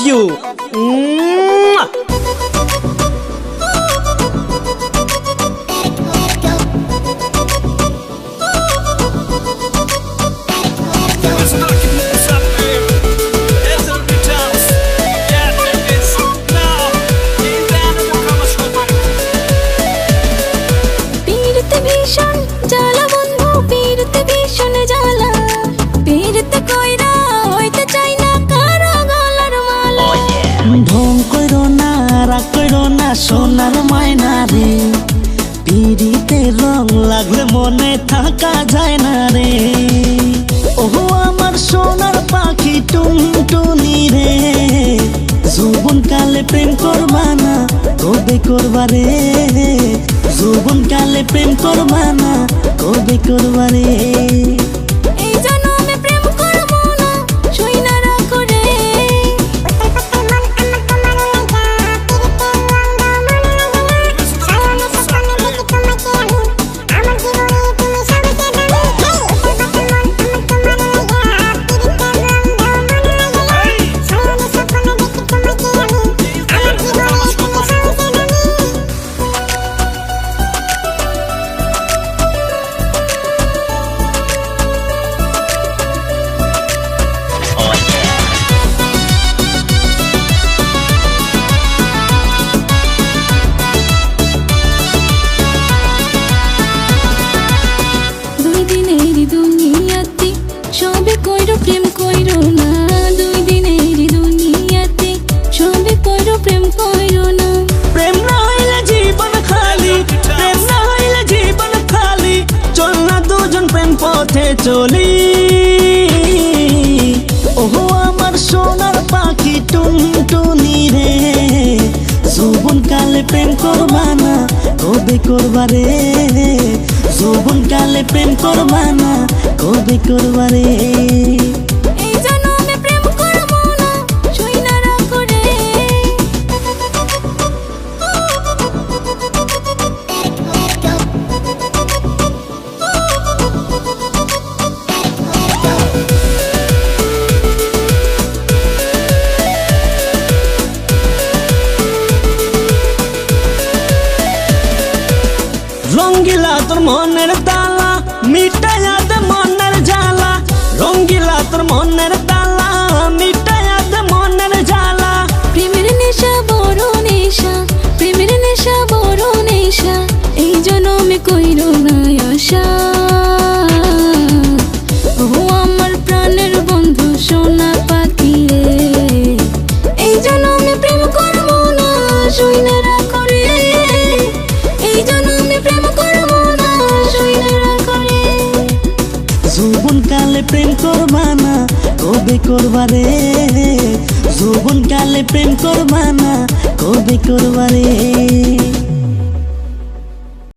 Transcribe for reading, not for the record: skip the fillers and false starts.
You. সোনার মায়না রে, পিড়িতে রং লাগলে মনে থাকা যায় না রে। ওহো আমার সোনার পাখি টুনটুনি রে, যৌবন কালে প্রেম করবা না কবে করবা রে, যৌবন কালে প্রেম করবা না কবে করবা রে। প্রেম কইরো না, দুই দিনের দুনিয়াতে সবে কইরো প্রেম কইরো না। প্রেম না হইলে জীবন খালি, প্রেম না হইলে জীবন খালি, চল না দুজন প্রেম পথে চলি। ওহো আমার সোনার পাখি টুনটুনি রে, যৌবন কালে প্রেম করবা না কবে করবা রে, যৌবন কালে প্রেম করবা না কবে করবা রে। রঙ্গিলা তোর মনের তালা, মিটাইয়া দে মনের জ্বালা, রঙ্গিলা তোর মনের তালা, মিটাইয়া দে মনের জ্বালা। প্রেমের নেশা বড় নেশা, প্রেমের নেশা বড় নেশা, এই জন্মে কইরো না আশা। ও আমার প্রাণের বন্ধু সোনা পাখি রে, এই জন্মে প্রেম করবো না শুইনা রাখো রে, এই জন্মে প্রেম করবো না শুইনা রাখো রে। যৌবন কালে প্রেম করবা না কবে করবা রে, যৌবন কালে প্রেম করবা না কবে করবা রে।